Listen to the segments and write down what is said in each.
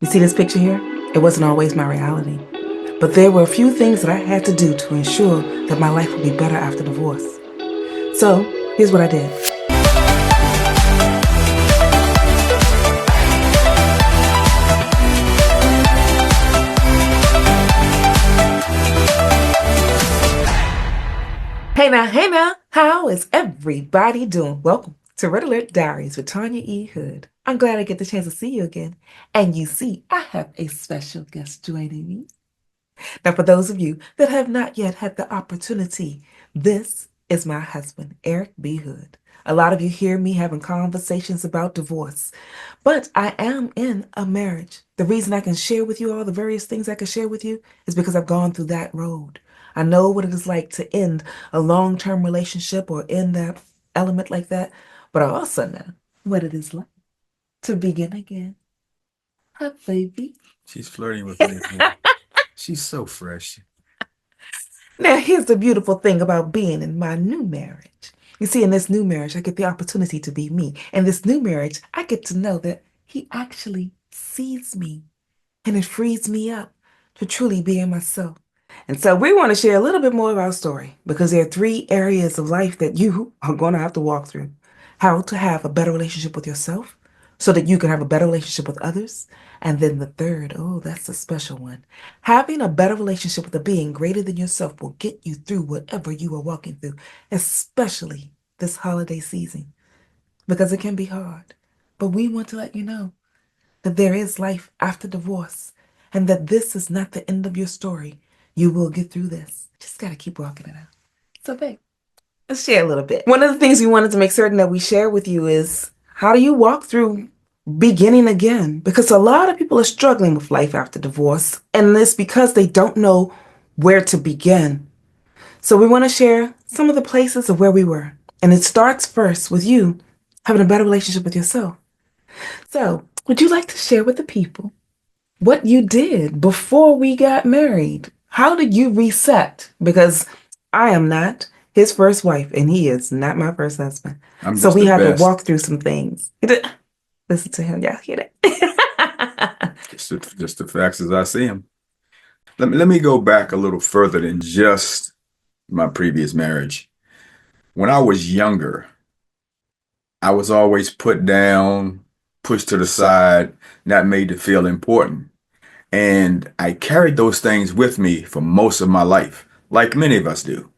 You see this picture here? It wasn't always my reality. But there were a few things that I had to do to ensure that my life would be better after divorce. So, here's what I did. Hey now, how is everybody doing? Welcome to Alert Diaries with Tanya E. Hood. I'm glad I get the chance to see you again. And you see, I have a special guest joining me. Now, for those of you that have not yet had the opportunity, this is my husband, Eric B. Hood. A lot of you hear me having conversations about divorce, but I am in a marriage. The reason I can share with you all the various things I can share with you is because I've gone through that road. I know what it is like to end a long-term relationship or end that element like that, but I also know what it is like to begin again. Hi, baby. She's flirting with me again. She's so fresh. Now, here's the beautiful thing about being in my new marriage. You see, in this new marriage, I get the opportunity to be me. In this new marriage, I get to know that he actually sees me, and it frees me up to truly being myself. And so we want to share a little bit more of our story because there are 3 areas of life that you are going to have to walk through. How to have a better relationship with yourself so that you can have a better relationship with others. And then the third, oh, that's a special one. Having a better relationship with a being greater than yourself will get you through whatever you are walking through, especially this holiday season, because it can be hard. But we want to let you know that there is life after divorce and that this is not the end of your story. You will get through this. Just got to keep walking it out. So, babe, let's share a little bit. One of the things we wanted to make certain that we share with you is how do you walk through beginning again? Because a lot of people are struggling with life after divorce, and it's because they don't know where to begin. So we want to share some of the places of where we were. And it starts first with you having a better relationship with yourself. So, would you like to share with the people what you did before we got married? How did you reset? Because I am not his first wife, and he is not my first husband. I'm So just we the have to best. walk through some things. Listen to him. Y'all hear that? Just the facts as I see them. Let me go back a little further than just my previous marriage. When I was younger, I was always put down, pushed to the side, not made to feel important. And I carried those things with me for most of my life, like many of us do.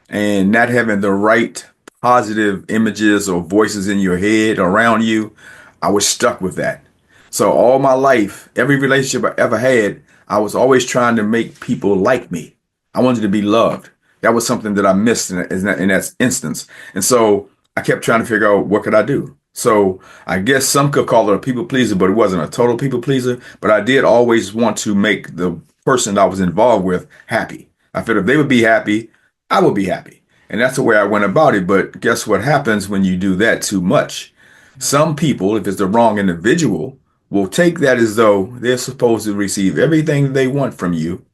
And not having the right positive images or voices in your head around you, I was stuck with that. So all my life, every relationship I ever had, I was always trying to make people like me. I wanted to be loved. That was something that I missed in that instance. And so I kept trying to figure out what could I do. So I guess some could call it a people pleaser, but it wasn't a total people pleaser. But I did always want to make the person I was involved with happy. I felt if they would be happy, I would be happy. And that's the way I went about it. But guess what happens when you do that too much? Some people, if it's the wrong individual, will take that as though they're supposed to receive everything they want from you,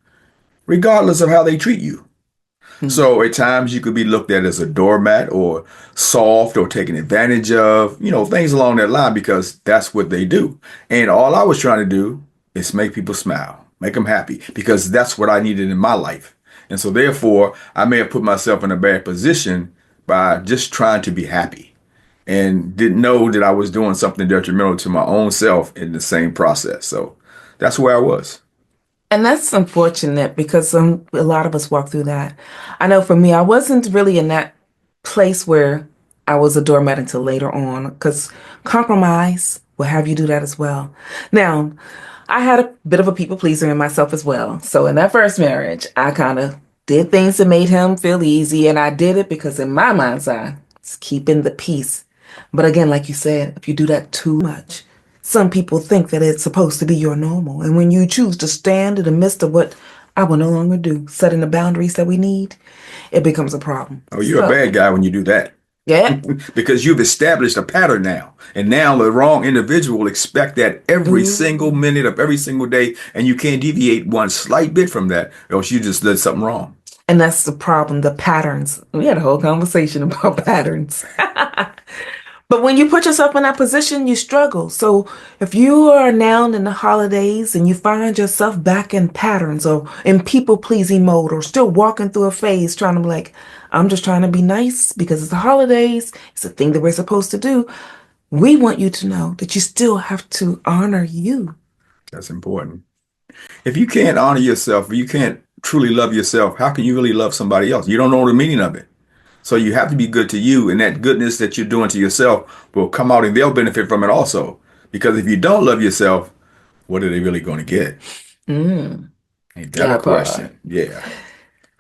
regardless of how they treat you. So at times you could be looked at as a doormat or soft or taken advantage of, things along that line because that's what they do. And all I was trying to do is make people smile, make them happy because that's what I needed in my life. And so therefore, I may have put myself in a bad position by just trying to be happy and didn't know that I was doing something detrimental to my own self in the same process. So that's where I was. And that's unfortunate because a lot of us walk through that. I know for me, I wasn't really in that place where I was a doormat until later on because compromise will have you do that as well. Now, I had a bit of a people pleaser in myself as well. So in that first marriage, I kind of did things that made him feel easy. And I did it because in my mind's eye, it's keeping the peace. But again, like you said, if you do that too much, some people think that it's supposed to be your normal. And when you choose to stand in the midst of what I will no longer do, setting the boundaries that we need, it becomes a problem. Oh, you're a So, bad guy when you do that. yeah. Because you've established a pattern now. And now the wrong individual will expect that every single Ooh. minute of every single day. And you can't deviate one slight bit from that, or else you just did something wrong. And that's the problem, the patterns. We had a whole conversation about patterns. But when you put yourself in that position, you struggle. So if you are now in the holidays and you find yourself back in patterns or in people pleasing mode or still walking through a phase trying to be like, I'm just trying to be nice because it's the holidays, it's a thing that we're supposed to do. We want you to know that you still have to honor you. That's important. If you can't honor yourself, or you can't truly love yourself, how can you really love somebody else? You don't know the meaning of it. So you have to be good to you, and that goodness that you're doing to yourself will come out and they'll benefit from it also. Because if you don't love yourself, what are they really going to get? Mm, Ain't that a that part. question? Yeah.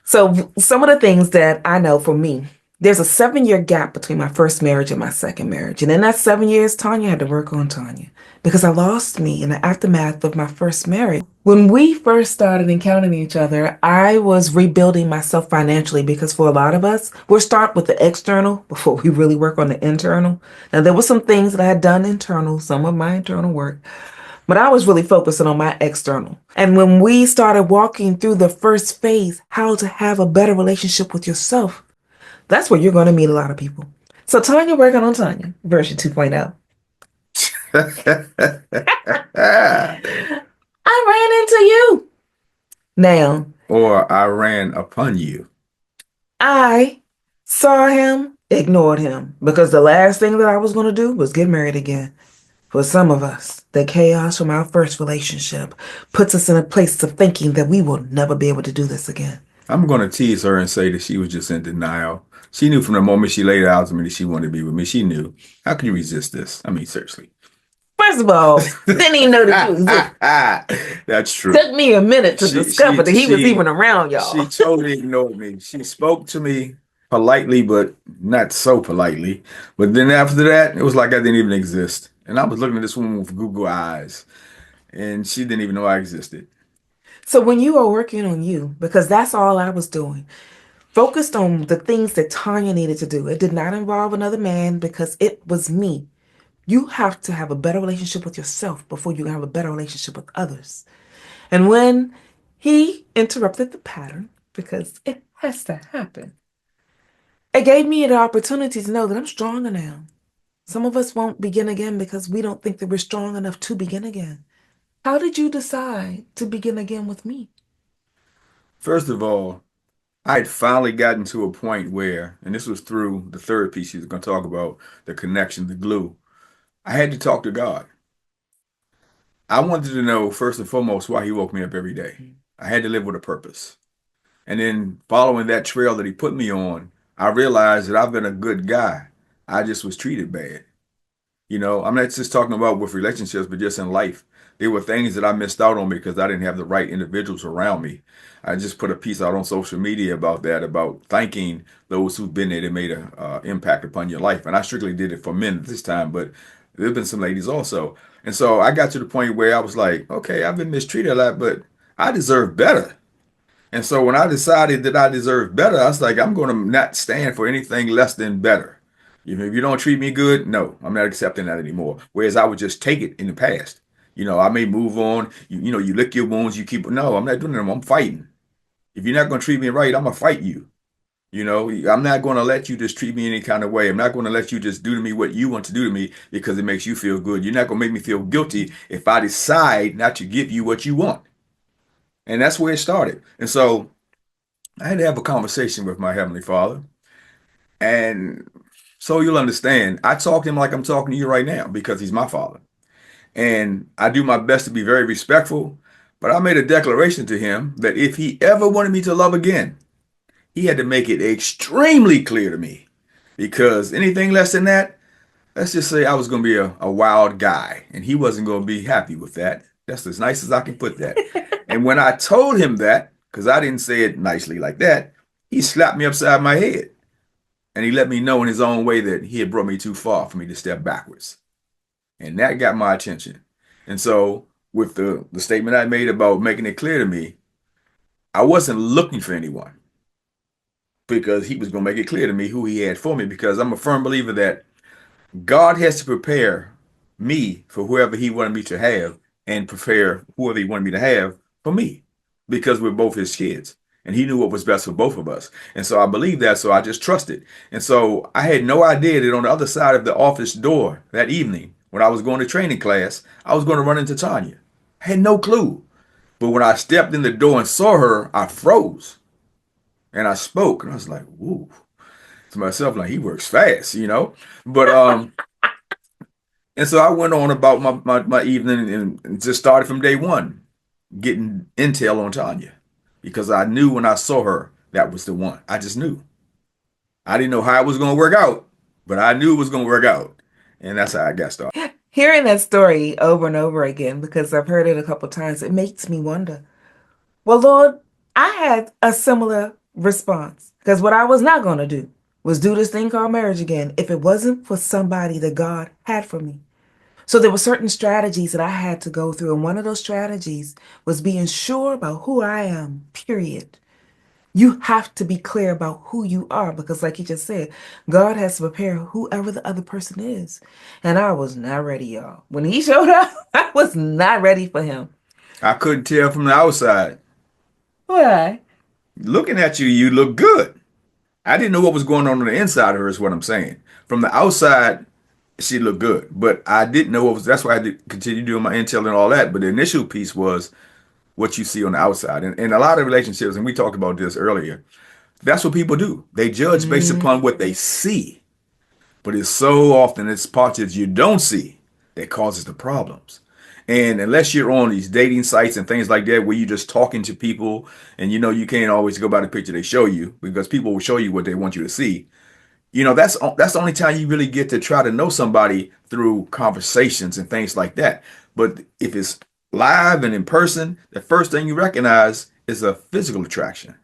So, some of the things that I know for me, there's a 7 year gap between my first marriage and my second marriage. And in that 7 years, Tanya had to work on Tanya because I lost me in the aftermath of my first marriage. When we first started encountering each other, I was rebuilding myself financially because for a lot of us, we'll start with the external before we really work on the internal. Now, there were some things that I had done internal, some of my internal work, but I was really focusing on my external. And when we started walking through the first phase, how to have a better relationship with yourself, that's where you're going to meet a lot of people. So Tanya working on Tanya, version 2.0. I ran into you. Now, Or I ran upon you. I saw him, ignored him, because the last thing that I was going to do was get married again. For some of us, the chaos from our first relationship puts us in a place of thinking that we will never be able to do this again. I'm going to tease her and say that she was just in denial. She knew from the moment she laid it out to me that she wanted to be with me. She knew. How can you resist this? I mean, seriously. First of all, didn't even know that you existed. That's true. Took me a minute to She discover she that he was she even around, she y'all. totally ignored me. She spoke to me politely, but not so politely. But then after that, it was like I didn't even exist. And I was looking at this woman with Google eyes, and she didn't even know I existed. So when you are working on you, because that's all I was doing, focused on the things that Tanya needed to do. It did not involve another man because it was me. You have to have a better relationship with yourself before you can have a better relationship with others. And when he interrupted the pattern, because it has to happen, it gave me the opportunity to know that I'm stronger now. Some of us won't begin again because we don't think that we're strong enough to begin again. How did you decide to begin again with me? First of all, I had finally gotten to a point where, and this was through the third piece she was going to talk about, the connection, the glue. I had to talk to God. I wanted to know, first and foremost, why he woke me up every day. I had to live with a purpose. And then following that trail that he put me on, I realized that I've been a good guy. I just was treated bad. You know, I'm not just talking about with relationships, but just in life. There were things that I missed out on because I didn't have the right individuals around me. I just put a piece out on social media about that, about thanking those who've been there that made a impact upon your life. And I strictly did it for men this time, but there've been some ladies also. And so I got to the point where I was like, okay, I've been mistreated a lot, but I deserve better. And so when I decided that I deserved better, I was like, I'm going to not stand for anything less than better. If you don't treat me good, no, I'm not accepting that anymore. Whereas I would just take it in the past. You know, I may move on. You lick your wounds, you keep. No, I'm not doing it anymore. I'm fighting. If you're not going to treat me right, I'm going to fight you. You know, I'm not going to let you just treat me any kind of way. I'm not going to let you just do to me what you want to do to me because it makes you feel good. You're not going to make me feel guilty if I decide not to give you what you want. And that's where it started. And so I had to have a conversation with my Heavenly Father. And so you'll understand, I talk to him like I'm talking to you right now because he's my father. And I do my best to be very respectful. But I made a declaration to him that if he ever wanted me to love again, he had to make it extremely clear to me. Because anything less than that, let's just say I was going to be a wild guy. And he wasn't going to be happy with that. That's as nice as I can put that. And when I told him that, because I didn't say it nicely like that, he slapped me upside my head. And he let me know in his own way that he had brought me too far for me to step backwards. And that got my attention. And so, with the statement I made about making it clear to me, I wasn't looking for anyone because he was going to make it clear to me who he had for me because I'm a firm believer that God has to prepare me for whoever he wanted me to have and prepare whoever he wanted me to have for me because we're both his kids. and he knew what was best for both of us. And so I believed that, so I just trusted. And so I had no idea that on the other side of the office door that evening, when I was going to training class, I was going to run into Tanya. I had no clue. But when I stepped in the door and saw her, I froze and I spoke. And I was like, woo, to myself, like, he works fast, you know? But and so I went on about my evening and just started from day one, getting intel on Tanya. Because I knew when I saw her, that was the one. I just knew. I didn't know how it was going to work out, but I knew it was going to work out. And that's how I got started. Hearing that story over and over again, because I've heard it a couple times, it makes me wonder. Well, Lord, I had a similar response because what I was not going to do was do this thing called marriage again if it wasn't for somebody that God had for me. So there were certain strategies that I had to go through, and one of those strategies was being sure about who I am, period. You have to be clear about who you are because, like you just said, God has to prepare whoever the other person is. And I was not ready, y'all. When he showed up, I was not ready for him. I couldn't tell from the outside. Why? Looking at you, you look good. I didn't know what was going on the inside of her, is what I'm saying. From the outside, she looked good, but I didn't know what was. That's why I did continue doing my intel and all that. But the initial piece was what you see on the outside, and a lot of relationships, and we talked about this earlier. That's what people do. They judge based Mm. upon what they see, but it's so often it's parts that you don't see that causes the problems. And unless you're on these dating sites and things like that, where you're just talking to people, and you know you can't always go by the picture they show you because people will show you what they want you to see. You know, that's the only time you really get to try to know somebody through conversations and things like that. But if it's live and in person, the first thing you recognize is a physical attraction.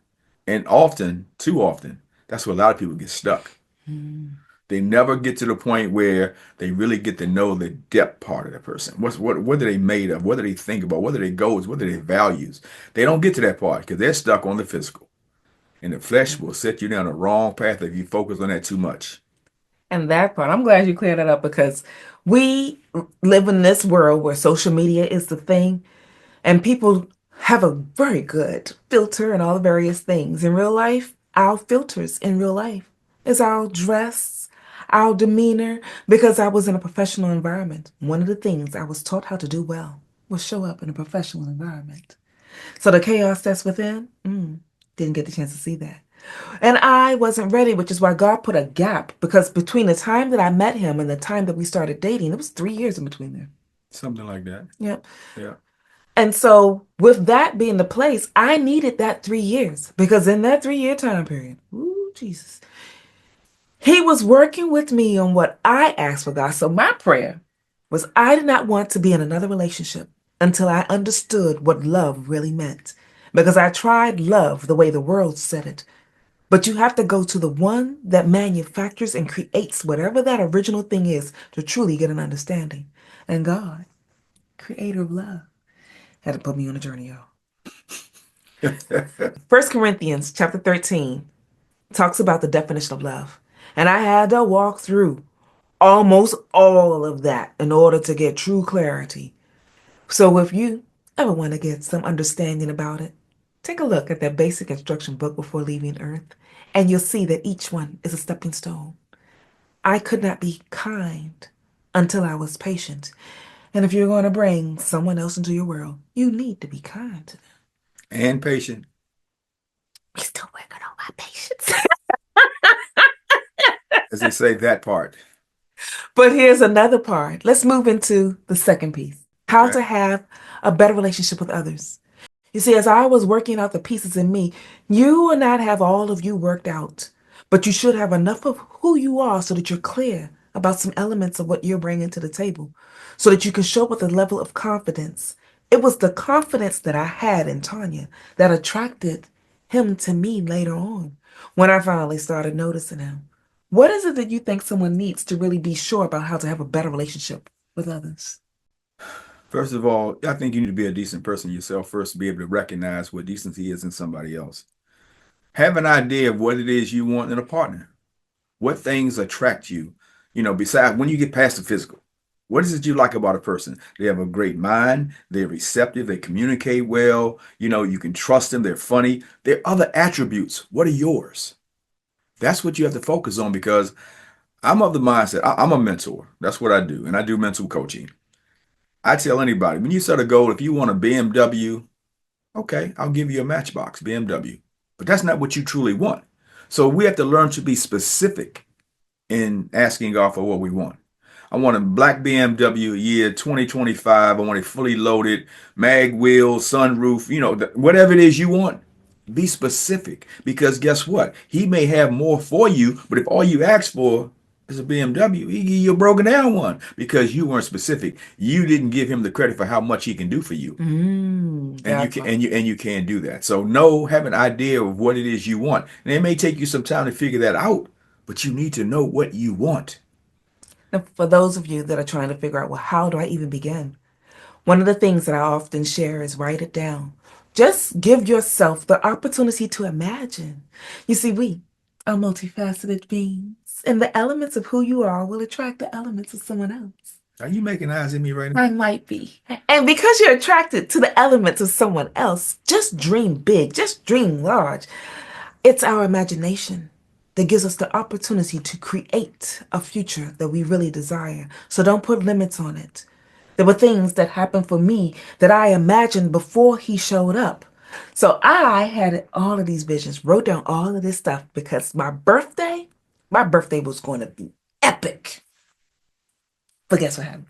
And often, too often, that's where a lot of people get stuck. Mm. They never get to the point where they really get to know the depth part of the person. What are they made of? What do they think about? What are their goals? What are their values? They don't get to that part because they're stuck on the physical. And the flesh will set you down the wrong path if you focus on that too much. And that part, I'm glad you cleared that up because we live in this world where social media is the thing, and people have a very good filter and all the various things. In real life, our filters in real life is our dress, our demeanor, because I was in a professional environment. One of the things I was taught how to do well was show up in a professional environment. So the chaos that's within, didn't get the chance to see that. And I wasn't ready, which is why God put a gap because between the time that I met him and the time that we started dating, it was 3 years in between there. Something like that. Yep. Yeah. And so, with that being the place, I needed that 3 years because in that 3 year time period, ooh, Jesus, he was working with me on what I asked for God. So, my prayer was I did not want to be in another relationship until I understood what love really meant because I tried love the way the world said it. But you have to go to the one that manufactures and creates whatever that original thing is to truly get an understanding. And God, creator of love, had to put me on a journey, y'all. First Corinthians chapter 13 talks about the definition of love. And I had to walk through almost all of that in order to get true clarity. So if you ever want to get some understanding about it, take a look at that basic instruction book before leaving Earth, and you'll see that each one is a stepping stone. I could not be kind until I was patient. And if you're going to bring someone else into your world, you need to be kind to them. And patient. We're still working on my patience. As they say, that part. But here's another part. Let's move into the second piece, how Okay. to have a better relationship with others. You see, as I was working out the pieces in me, you will not have all of you worked out, but you should have enough of who you are so that you're clear about some elements of what you're bringing to the table, so that you can show up with a level of confidence. It was the confidence that I had in Tanya that attracted him to me later on when I finally started noticing him. What is it that you think someone needs to really be sure about how to have a better relationship with others? First of all, I think you need to be a decent person yourself first to be able to recognize what decency is in somebody else. Have an idea of what it is you want in a partner. What things attract you, besides when you get past the physical. What is it you like about a person? They have a great mind. They're receptive. They communicate well. You can trust them. They're funny. There are other attributes. What are yours? That's what you have to focus on because I'm of the mindset. I'm a mentor. That's what I do. And I do mental coaching. I tell anybody, when you set a goal, if you want a BMW, okay, I'll give you a Matchbox BMW. But that's not what you truly want. So we have to learn to be specific in asking God for what we want. I want a black BMW year 2025. I want it fully loaded, mag wheels, sunroof, whatever it is you want. Be specific because guess what? He may have more for you, but if all you ask for is a BMW, he give you a broken down one because you weren't specific. You didn't give him the credit for how much he can do for you. And you That can part. and you can't do that. So have an idea of what it is you want. And it may take you some time to figure that out, but you need to know what you want. Now, for those of you that are trying to figure out, well, how do I even begin? One of the things that I often share is write it down. Just give yourself the opportunity to imagine. You see, we are multifaceted beings, and the elements of who you are will attract the elements of someone else. Are you making eyes at me right now? I might be. And because you're attracted to the elements of someone else, just dream big, just dream large. It's our imagination that gives us the opportunity to create a future that we really desire. So don't put limits on it. There were things that happened for me that I imagined before he showed up. So I had all of these visions, wrote down all of this stuff because my birthday was going to be epic. But guess what happened?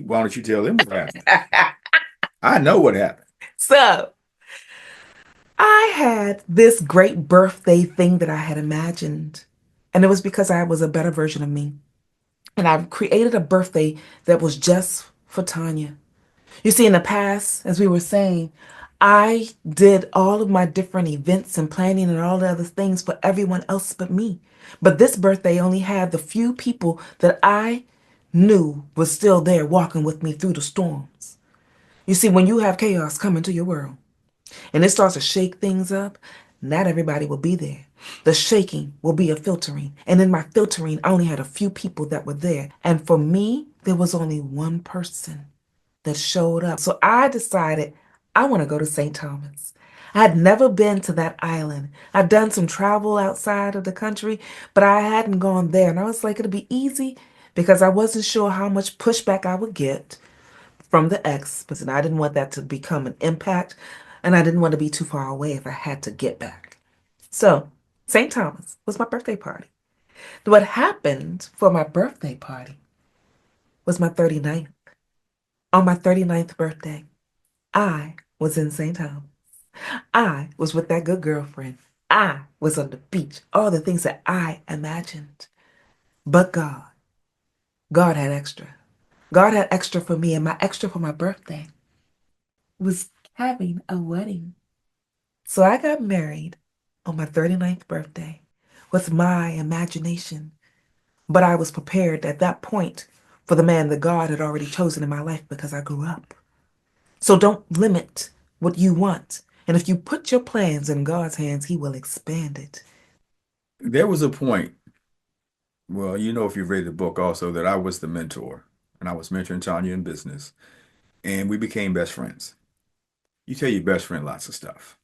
Why don't you tell them what happened? I know what happened. So I had this great birthday thing that I had imagined. And it was because I was a better version of me. And I created a birthday that was just for Tanya. You see, in the past, as we were saying, I did all of my different events and planning and all the other things for everyone else but me. But this birthday only had the few people that I knew was still there walking with me through the storms. You see, when you have chaos come into your world and it starts to shake things up, not everybody will be there. The shaking will be a filtering. And in my filtering, I only had a few people that were there. And for me, there was only one person that showed up. So I decided I want to go to St. Thomas. I had never been to that island. I'd done some travel outside of the country, but I hadn't gone there. And I was like, it'll be easy because I wasn't sure how much pushback I would get from the ex, but I didn't want that to become an impact, and I didn't want to be too far away if I had to get back. So, St. Thomas was my birthday party. What happened for my birthday party was my 39th. On my 39th birthday, I was in St. Thomas. I was with that good girlfriend. I was on the beach. All the things that I imagined. But God had extra. God had extra for me, and my extra for my birthday was having a wedding. So I got married on my 39th birthday with my imagination. But I was prepared at that point for the man that God had already chosen in my life because I grew up. So don't limit what you want. And if you put your plans in God's hands, He will expand it. There was a point, well, if you've read the book also, that I was the mentor and I was mentoring Tanya in business and we became best friends. You tell your best friend lots of stuff.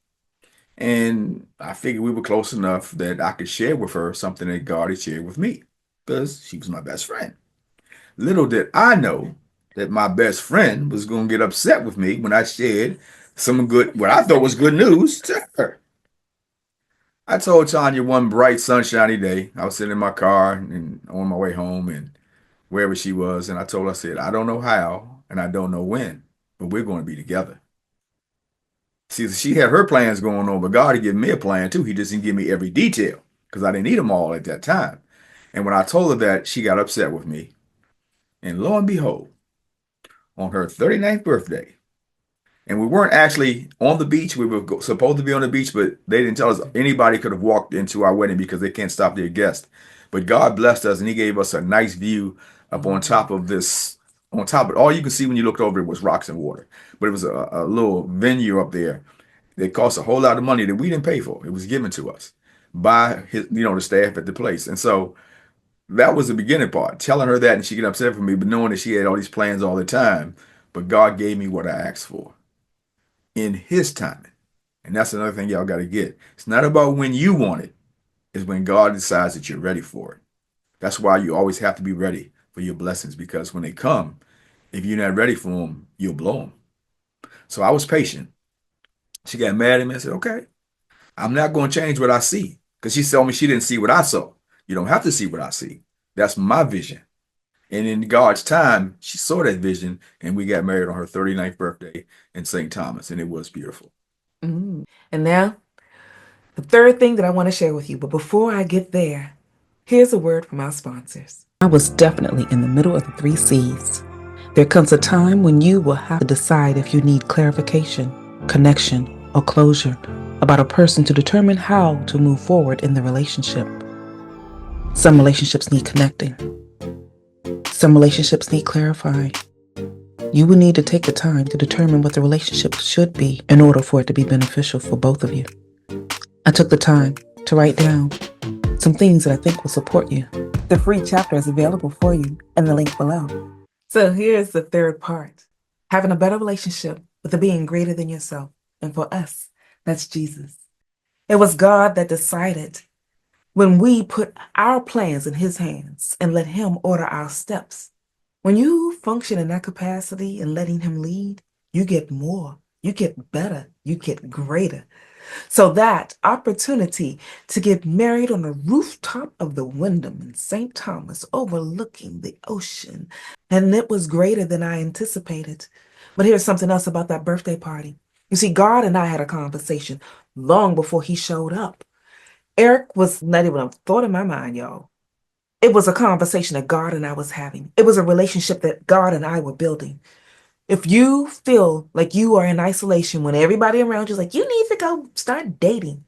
And I figured we were close enough that I could share with her something that God had shared with me because she was my best friend. Little did I know that my best friend was going to get upset with me when I shared what I thought was good news to her. I told Tanya one bright, sunshiny day, I was sitting in my car and on my way home and wherever she was, and I told her, I said, I don't know how and I don't know when, but we're going to be together. See, she had her plans going on, but God had given me a plan too. He just didn't give me every detail because I didn't need them all at that time. And when I told her that, she got upset with me. And lo and behold, on her 39th birthday, and we weren't actually on the beach. We were supposed to be on the beach, but they didn't tell us anybody could have walked into our wedding because they can't stop their guests. But God blessed us and He gave us a nice view up on top of this. On top of it, all you could see when you looked over it was rocks and water. But it was a little venue up there. It cost a whole lot of money that we didn't pay for. It was given to us by the staff at the place. And so That was the beginning part. Telling her that and she get upset for me, but knowing that she had all these plans all the time. But God gave me what I asked for in His timing. And that's another thing y'all got to get. It's not about when you want it, it's when God decides that you're ready for it. That's why you always have to be ready for your blessings because when they come, if you're not ready for them, you'll blow them. So I was patient. She got mad at me. I said, okay, I'm not going to change what I see because she told me she didn't see what I saw. You don't have to see what I see. That's my vision. And in God's time, she saw that vision, and we got married on her 39th birthday in St. Thomas, and it was beautiful. And now, the third thing that I want to share with you, but before I get there, here's a word from our sponsors. I was definitely in the middle of the three C's. There comes a time when you will have to decide if you need clarification, connection, or closure about a person to determine how to move forward in the relationship. Some relationships need connecting. Some relationships need clarifying. You will need to take the time to determine what the relationship should be in order for it to be beneficial for both of you. I took the time to write down some things that I think will support you. The free chapter is available for you in the link below. So here's the third part. Having a better relationship with a being greater than yourself. And for us, that's Jesus. It was God that decided when we put our plans in His hands and let Him order our steps. When you function in that capacity and letting Him lead, you get more, you get better, you get greater. So that opportunity to get married on the rooftop of the Wyndham in St. Thomas overlooking the ocean, and it was greater than I anticipated. But here's something else about that birthday party. You see, God and I had a conversation long before He showed up. Eric was not even a thought in my mind, y'all. It was a conversation that God and I was having. It was a relationship that God and I were building. If you feel like you are in isolation when everybody around you is like, you need to go start dating,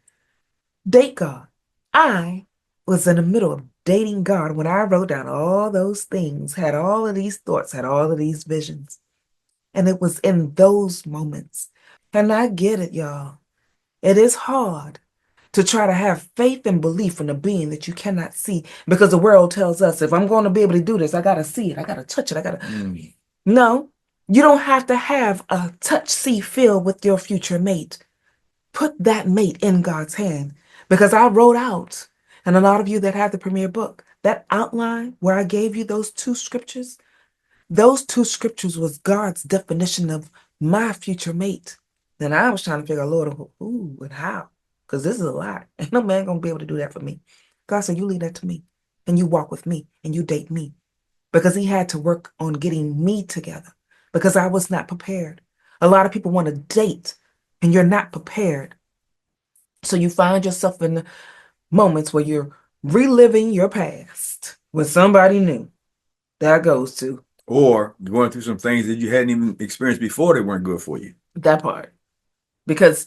date God. I was in the middle of dating God when I wrote down all those things, had all of these thoughts, had all of these visions. And it was in those moments. And I get it, y'all. It is hard to try to have faith and belief in a being that you cannot see because the world tells us if I'm going to be able to do this, I got to see it. I got to touch it. I got to. No, you don't have to have a touch, see, feel with your future mate. Put that mate in God's hand because I wrote out, and a lot of you that have the premier book, that outline where I gave you those two scriptures was God's definition of my future mate. Then I was trying to figure out, Lord, who and how, because this is a lot. Ain't no man gonna be able to do that for me. God said, you leave that to me, and you walk with me, and you date me, because He had to work on getting me together, because I was not prepared. A lot of people want to date, and you're not prepared. So you find yourself in moments where you're reliving your past with somebody new. That goes to Or going through some things that you hadn't even experienced before that weren't good for you. that part. Because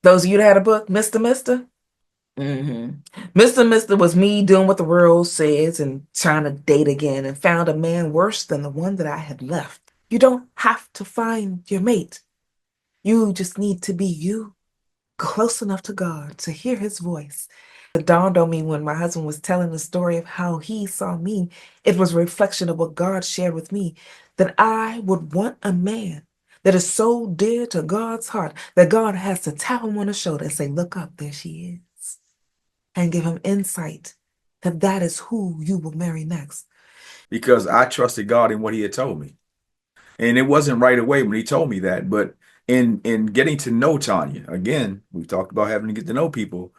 those of you that had a book, Mr. Mr. was me doing what the world says and trying to date again and found a man worse than the one that I had left. You don't have to find your mate. You just need to be you, close enough to God to hear His voice. It dawned on me when my husband was telling the story of how he saw me. It was a reflection of what God shared with me, that I would want a man that is so dear to God's heart that God has to tap him on the shoulder and say, look up, there she is, and give him insight that that is who you will marry next. Because I trusted God in what He had told me. And it wasn't right away when He told me that, but in getting to know Tanya, again, we talked about having to get to know people.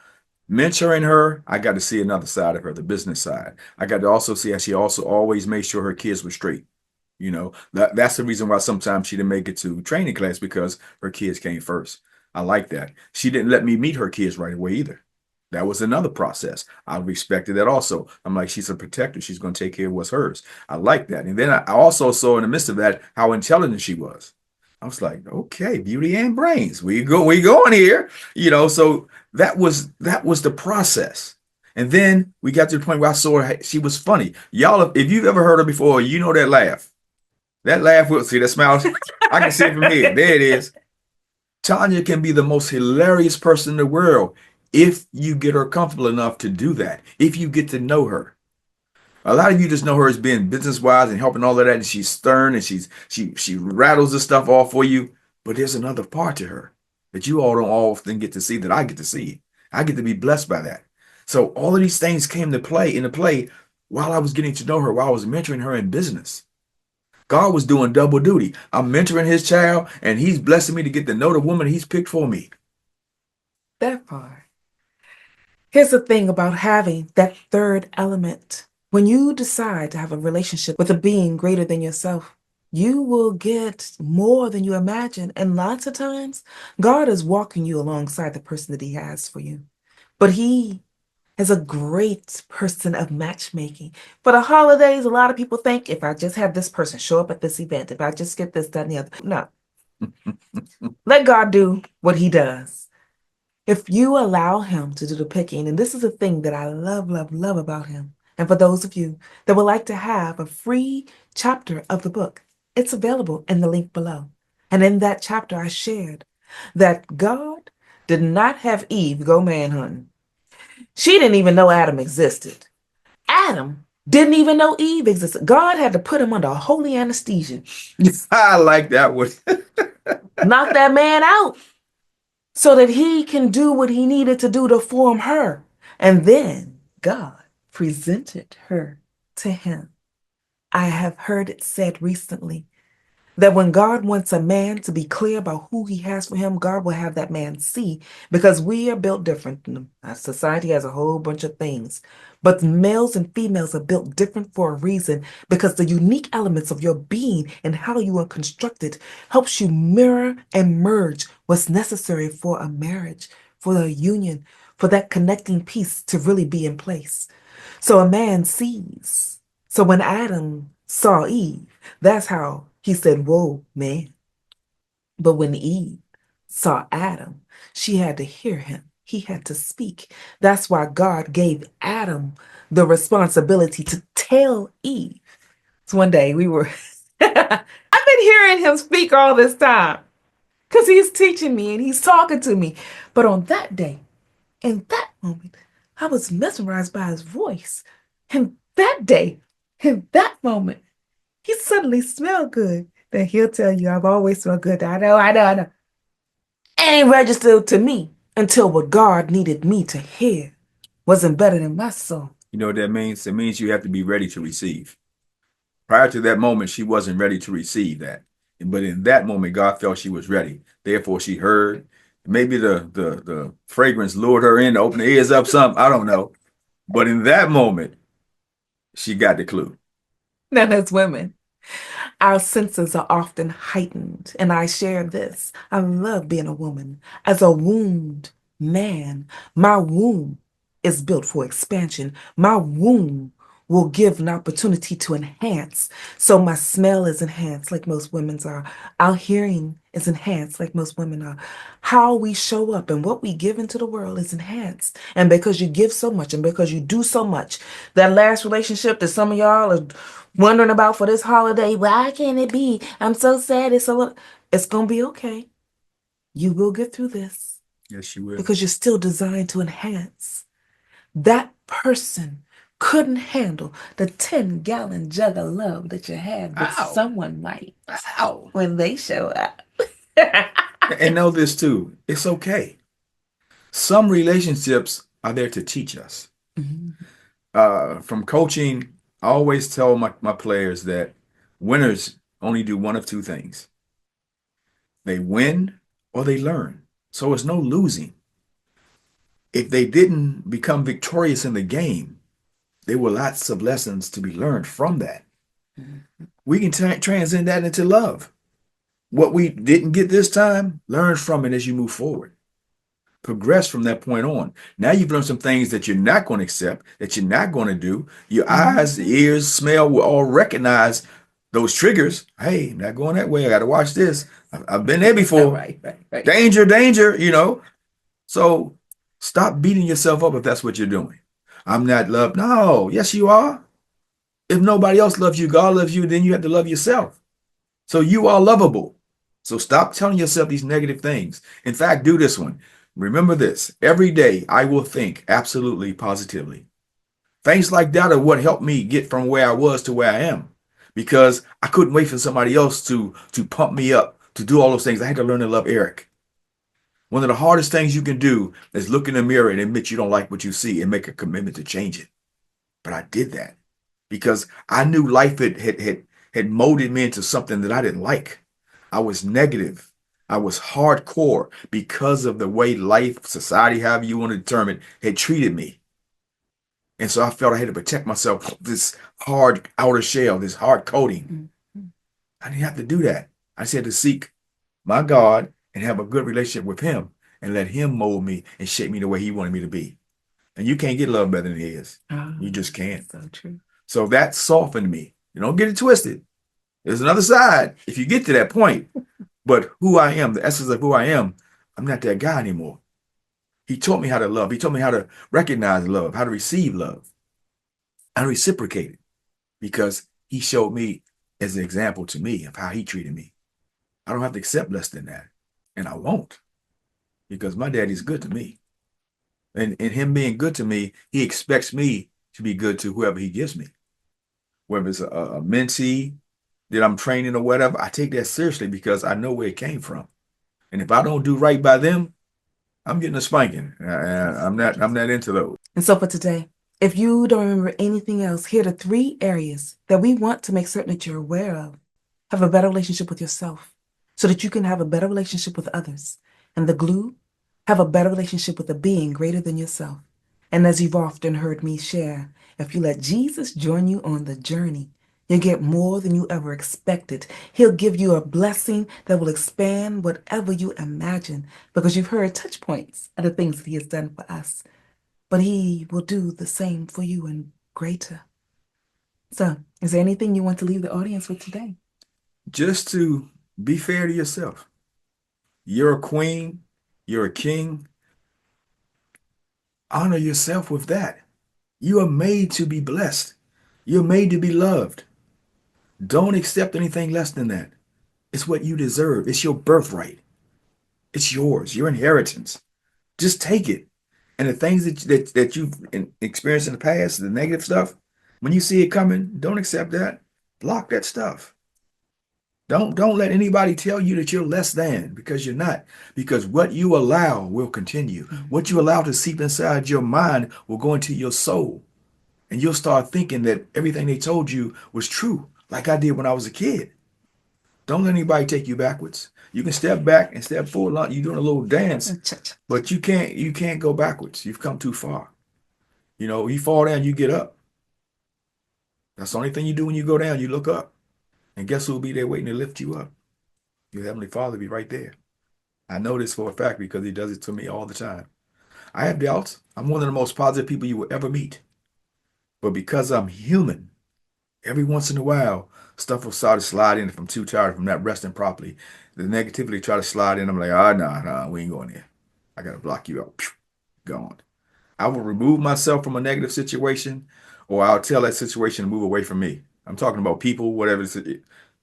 Mentoring her, I got to see another side of her, the business side. I got to also see how she also always made sure her kids were straight. That's the reason why sometimes she didn't make it to training class because her kids came first. I like that. She didn't let me meet her kids right away either. That was another process. I respected that also. I'm like, she's a protector. She's going to take care of what's hers. I like that. And then I also saw in the midst of that how intelligent she was. I was like, okay, beauty and brains. We going here. So that was the process. And then we got to the point where I saw her, she was funny. Y'all, if you've ever heard her before, you know that laugh. That laugh will see that smile. I can see it from here. There it is. Tanya can be the most hilarious person in the world if you get her comfortable enough to do that, if you get to know her. A lot of you just know her as being business wise and helping all of that, and she's stern and she rattles the stuff off for you. But there's another part to her that you all don't often get to see that I get to see. I get to be blessed by that. So all of these things came to play while I was getting to know her, while I was mentoring her in business. God was doing double duty. I'm mentoring his child, and he's blessing me to get to know the woman he's picked for me. That part. Here's the thing about having that third element. When you decide to have a relationship with a being greater than yourself, you will get more than you imagine. And lots of times, God is walking you alongside the person that he has for you. But he is a great person of matchmaking. For the holidays, a lot of people think if I just have this person show up at this event, if I just get this, that, and the other. No, let God do what he does. If you allow him to do the picking, and this is a thing that I love, love, love about him. And for those of you that would like to have a free chapter of the book, it's available in the link below. And in that chapter, I shared that God did not have Eve go manhunting. She didn't even know Adam existed. Adam didn't even know Eve existed. God had to put him under a holy anesthesia, I like that one. knock that man out so that he can do what he needed to do to form her. And then God presented her to him. I have heard it said recently that when God wants a man to be clear about who he has for him, God will have that man see, because we are built different. Our society has a whole bunch of things, but males and females are built different for a reason, because the unique elements of your being and how you are constructed helps you mirror and merge what's necessary for a marriage, for a union, for that connecting piece to really be in place. So a man sees. So when Adam saw Eve, that's how he said, "Whoa, man." But when Eve saw Adam, she had to hear him. He had to speak. That's why God gave Adam the responsibility to tell Eve. So one day we were, I've been hearing him speak all this time because he's teaching me and he's talking to me. But on that day, in that moment, I was mesmerized by his voice. And that day, in that moment, he suddenly smelled good. Then he'll tell you, "I've always smelled good." I know. It ain't registered to me until what God needed me to hear wasn't better than my soul. You know what that means? It means you have to be ready to receive. Prior to that moment, she wasn't ready to receive that. But in that moment, God felt she was ready. Therefore, she heard. Maybe the fragrance lured her in to open her ears up some. I don't know. But in that moment, she got the clue. Now, as women, our senses are often heightened, and I share this. I love being a woman. As a wombed man, my womb is built for expansion. My womb will give an opportunity to enhance. So my smell is enhanced like most women's are. Our hearing is enhanced like most women are. How we show up and what we give into the world is enhanced. And because you give so much and because you do so much, that last relationship that some of y'all are wondering about for this holiday, why can't it be? I'm so sad. It's gonna be okay. You will get through this Yes, she will. because you're still designed to enhance. That person couldn't handle the 10-gallon jug of love that you had, but Ow. someone might Ow. when they show up. And know this too. It's okay. Some relationships are there to teach us. Mhm. From coaching, I always tell my players that winners only do one of two things. They win or they learn. So it's no losing. If they didn't become victorious in the game, there were lots of lessons to be learned from that. We can transcend that into love. What we didn't get this time, learn from it as you move forward. Progress from that point on. Now you've learned some things that you're not going to accept, that you're not going to do. Your eyes, ears, smell will all recognize those triggers. Hey, not going that way. I got to watch this. I've been there before. Right. Danger, danger, So stop beating yourself up if that's what you're doing. I'm not loved. No, yes, you are. If nobody else loves you, God loves you, then you have to love yourself. So you are lovable. So stop telling yourself these negative things. In fact, do this one. Remember this. Every day I will think absolutely positively. Things like that are what helped me get from where I was to where I am, because I couldn't wait for somebody else to pump me up, to do all those things. I had to learn to love Eric. One of the hardest things you can do is look in the mirror and admit you don't like what you see and make a commitment to change it. But I did that because I knew life had molded me into something that I didn't like. I was negative. I was hardcore because of the way life, society, however you want to determine, had treated me. And so I felt I had to protect myself, this hard outer shell, this hard coating. Mm-hmm. I didn't have to do that. I just had to seek my God and have a good relationship with him and let him mold me and shape me the way he wanted me to be. And you can't get love better than his. You just can't. So true. So that softened me. You don't get it twisted. There's another side if you get to that point. But who I am, the essence of who I am, I'm not that guy anymore. He taught me how to love. He taught me how to recognize love, how to receive love, how to reciprocate it, because he showed me as an example to me of how he treated me. I don't have to accept less than that. And I won't, because my daddy's good to me. And him being good to me, he expects me to be good to whoever he gives me. Whether it's a mentee that I'm training or whatever, I take that seriously because I know where it came from. And if I don't do right by them, I'm getting a spanking. I'm not into those. And so for today, if you don't remember anything else, here are the 3 areas that we want to make certain that you're aware of. Have a better relationship with yourself so that you can have a better relationship with others. And the glue, have a better relationship with a being greater than yourself. And as you've often heard me share, if you let Jesus join you on the journey, you'll get more than you ever expected. He'll give you a blessing that will expand whatever you imagine, because you've heard touch points of the things that he has done for us. But he will do the same for you and greater. So, is there anything you want to leave the audience with today? Just to be fair to yourself. You're a queen. You're a king. Honor yourself with that. You are made to be blessed. You're made to be loved. Don't accept anything less than that. It's what you deserve. It's your birthright. It's yours, your inheritance. Just take it. And the things that you've experienced in the past, the negative stuff, when you see it coming, don't accept that. Block that stuff. Don't let anybody tell you that you're less than, because you're not. Because what you allow will continue. What you allow to seep inside your mind will go into your soul. And you'll start thinking that everything they told you was true, like I did when I was a kid. Don't let anybody take you backwards. You can step back and step forward. You're doing a little dance, but you can't go backwards. You've come too far. You know, you fall down, you get up. That's the only thing you do when you go down. You look up. And guess who will be there waiting to lift you up? Your Heavenly Father will be right there. I know this for a fact because he does it to me all the time. I have doubts. I'm one of the most positive people you will ever meet. But because I'm human, every once in a while, stuff will start to slide in if I'm too tired, if I'm not resting properly. The negativity try to slide in. I'm like, nah, we ain't going there. I got to block you out. Gone. I will remove myself from a negative situation, or I'll tell that situation to move away from me. I'm talking about people, whatever.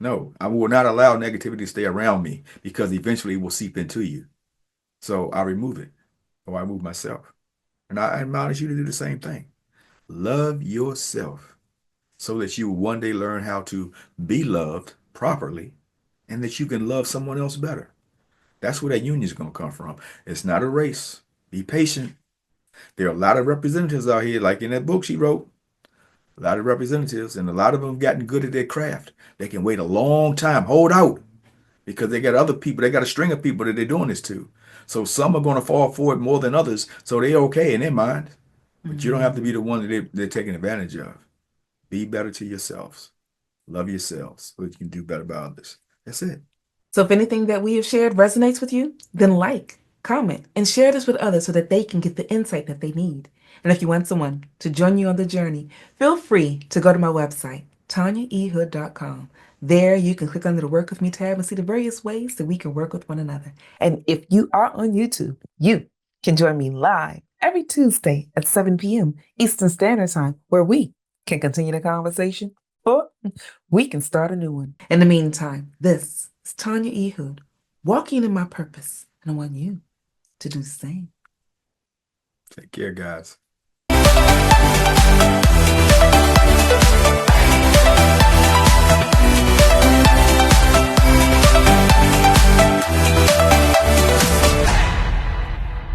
No, I will not allow negativity to stay around me, because eventually it will seep into you. So I remove it, or I move myself. And I admonish you to do the same thing. Love yourself so that you will one day learn how to be loved properly, and that you can love someone else better. That's where that union is going to come from. It's not a race. Be patient. There are a lot of representatives out here, like in that book she wrote, a lot of representatives, and a lot of them have gotten good at their craft. They can wait a long time, hold out, because they got other people, they got a string of people that they're doing this to. So some are going to fall for it more than others, so they're okay in their mind. But you don't have to be the one that they're taking advantage of. Be better to yourselves. Love yourselves so that you can do better by others. That's it. So if anything that we have shared resonates with you, then like, comment, and share this with others so that they can get the insight that they need. And if you want someone to join you on the journey, feel free to go to my website, tanyaehood.com. There you can click under the Work With Me tab and see the various ways that we can work with one another. And if you are on YouTube, you can join me live every Tuesday at 7 p.m. Eastern Standard Time, where we can continue the conversation, or we can start a new one. In the meantime, this is Tanya E. Hood, walking in my purpose, and I want you to do the same. Take care, guys.